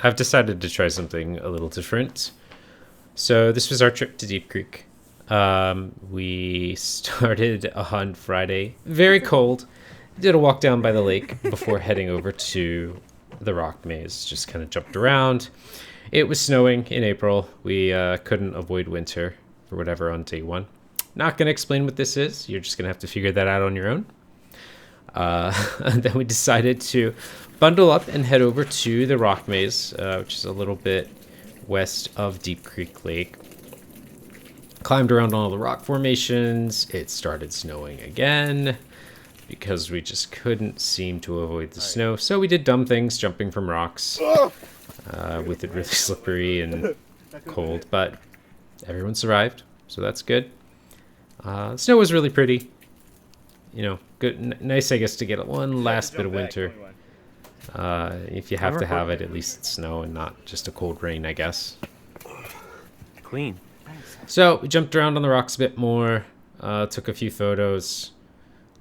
I've decided to try something a little different. So this was our trip to Deep Creek. We started on Friday, very cold. Did a walk down by the lake before heading over to the rock maze. Just kind of jumped around. It was snowing in April. We couldn't avoid winter for whatever on day one. Not going to explain what this is. You're just going to have to figure that out on your own. And then we decided to bundle up and head over to the rock maze, which is a little bit west of Deep Creek Lake. Climbed around all the rock formations. It started snowing again because we just couldn't seem to avoid the snow. So we did dumb things, jumping from rocks with it really slippery and cold, but everyone survived, so that's good. Snow was really pretty. You know, good, nice, I guess, to get one last bit of winter. If you have to have it, at least it's snow and not just a cold rain, I guess. Clean. So we jumped around on the rocks a bit more, took a few photos,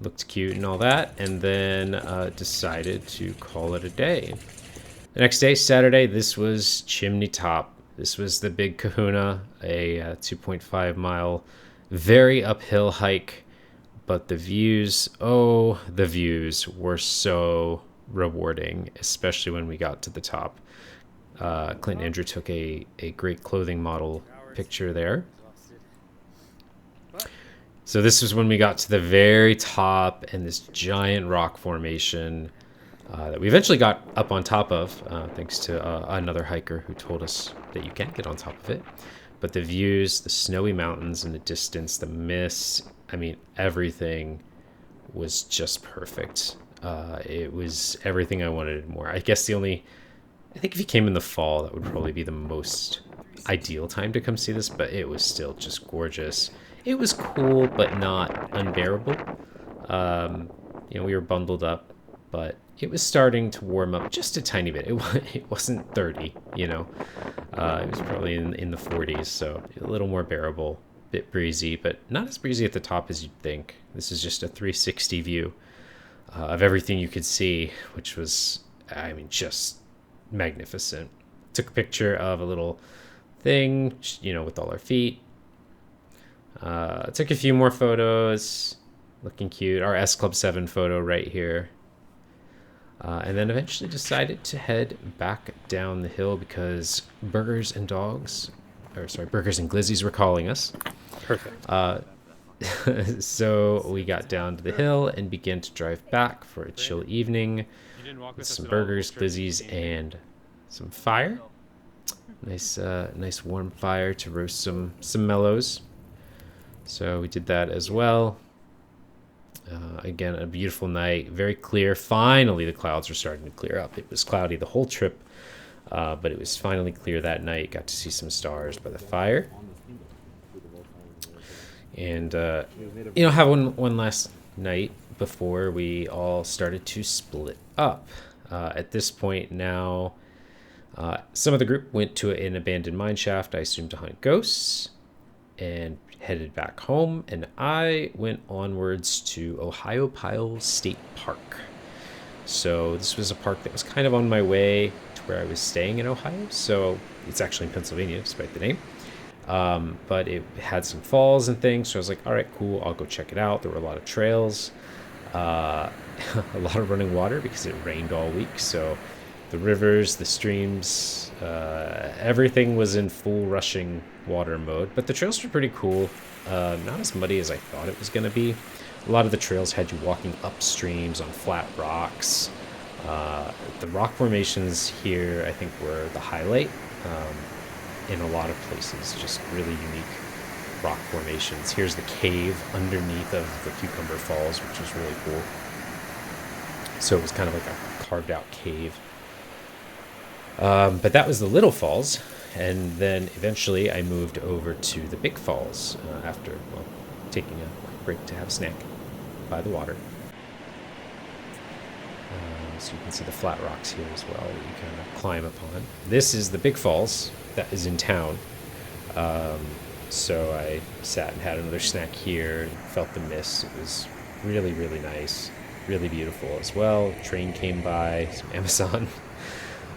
looked cute and all that, and then decided to call it a day. The next day, Saturday, this was Chimney Top. This was the big kahuna, a 2.5 mile, very uphill hike. But the views, the views were so rewarding, especially when we got to the top. Clint and Andrew took a great clothing model picture there. So this was when we got to the very top and this giant rock formation that we eventually got up on top of, thanks to another hiker who told us that you can get on top of it. But the views, the snowy mountains in the distance, the mist, I mean, everything was just perfect. It was everything I wanted and more. I guess I think if you came in the fall, that would probably be the most ideal time to come see this, but it was still just gorgeous. It was cool, but not unbearable. We were bundled up, but it was starting to warm up just a tiny bit. It wasn't 30, It was probably in the 40s, so a little more bearable. Bit breezy, but not as breezy at the top as you'd think. This is just a 360 view of everything you could see, which was, just magnificent. Took a picture of a little thing, with all our feet. Took a few more photos, looking cute. Our S Club 7 photo right here. And then eventually decided to head back down the hill because Burgers and Glizzies were calling us. Perfect. So we got down to the hill and began to drive back for a chill evening with some burgers, glizzies, and some fire. Nice warm fire to roast some mellows. So we did that as well. Again, a beautiful night, very clear. Finally, the clouds were starting to clear up. It was cloudy the whole trip, but it was finally clear that night. Got to see some stars by the fire. And, have one last night before we all started to split up. At this point now, some of the group went to an abandoned mine shaft, I assume to hunt ghosts, and headed back home. And I went onwards to Ohiopyle State Park. So this was a park that was kind of on my way to where I was staying in Ohio. So it's actually in Pennsylvania, despite the name. But it had some falls and things, so I was like, all right, cool, I'll go check it out. There were a lot of trails, a lot of running water because it rained all week, so the rivers, the streams, everything was in full rushing water mode, but the trails were pretty cool. Not as muddy as I thought it was going to be. A lot of the trails had you walking up streams on flat rocks. The rock formations here, I think, were the highlight. In a lot of places, just really unique rock formations. Here's the cave underneath of the Cucumber Falls, which was really cool. So it was kind of like a carved out cave. But that was the Little Falls, and then eventually I moved over to the Big Falls after taking a break to have a snack by the water. So you can see the flat rocks here as well that you kind of climb upon. This is the Big Falls that is in town. So I sat and had another snack here and felt the mist. It was really, really nice, really beautiful as well. Train came by, some Amazon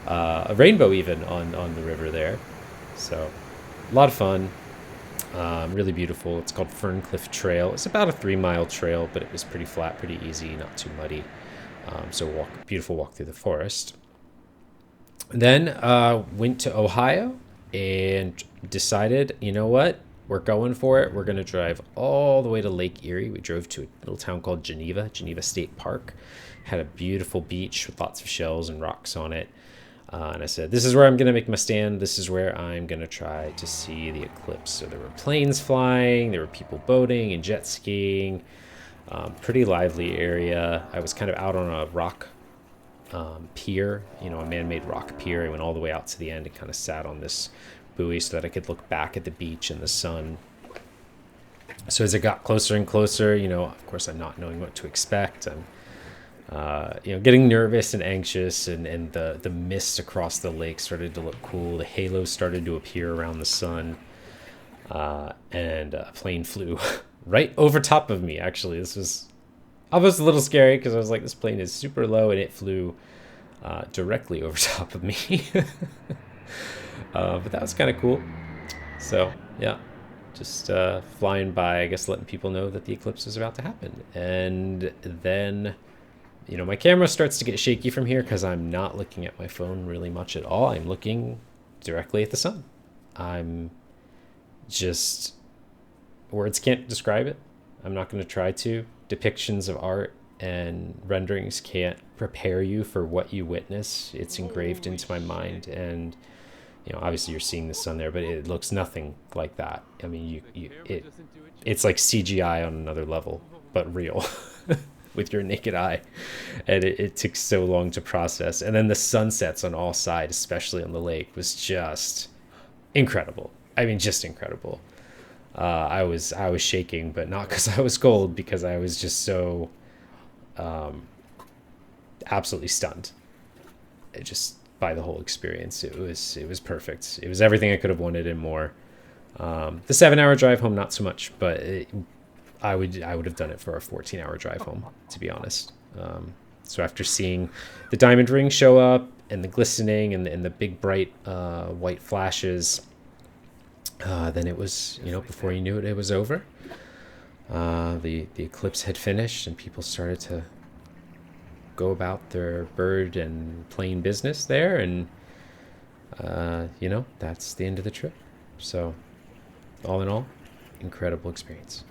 a rainbow even on the river there. So a lot of fun. Really beautiful. It's called Ferncliff Trail. It's about a 3 mile trail, but it was pretty flat, pretty easy, not too muddy. So beautiful walk through the forest. Then went to Ohio and decided, you know what? We're going for it. We're going to drive all the way to Lake Erie. We drove to a little town called Geneva State Park. Had a beautiful beach with lots of shells and rocks on it. And I said, this is where I'm going to make my stand. This is where I'm going to try to see the eclipse. So there were planes flying. There were people boating and jet skiing. Pretty lively area. I was kind of out on a rock pier, a man-made rock pier. I went all the way out to the end and kind of sat on this buoy so that I could look back at the beach and the sun. So as it got closer and closer, of course, I'm not knowing what to expect. I'm getting nervous and anxious, and the mist across the lake started to look cool. The halos started to appear around the sun, and a plane flew right over top of me. Actually, this was almost a little scary because I was like, this plane is super low, and it flew directly over top of me. But that was kind of cool. So yeah, just flying by, I guess, letting people know that the eclipse is about to happen. And then my camera starts to get shaky from here because I'm not looking at my phone really much at all. I'm looking directly at the sun. I'm just, words can't describe it. I'm not going to try to. Depictions of art and renderings can't prepare you for what you witness. It's engraved into my mind, and obviously you're seeing the sun there, but it looks nothing like that. I mean, it's like CGI on another level, but real. With your naked eye, and it took so long to process. And then the sunsets on all sides, especially on the lake, was just incredible. I mean, just incredible. I was shaking, but not because I was cold, because I was just so absolutely stunned. Just by the whole experience, it was perfect. It was everything I could have wanted and more. The 7-hour drive home, not so much, but I would have done it for a 14-hour drive home, to be honest. So after seeing the diamond ring show up and the glistening and the big bright white flashes, then it was, before you knew it, it was over. The eclipse had finished, and people started to go about their bird and plane business there, and that's the end of the trip. So all in all, incredible experience.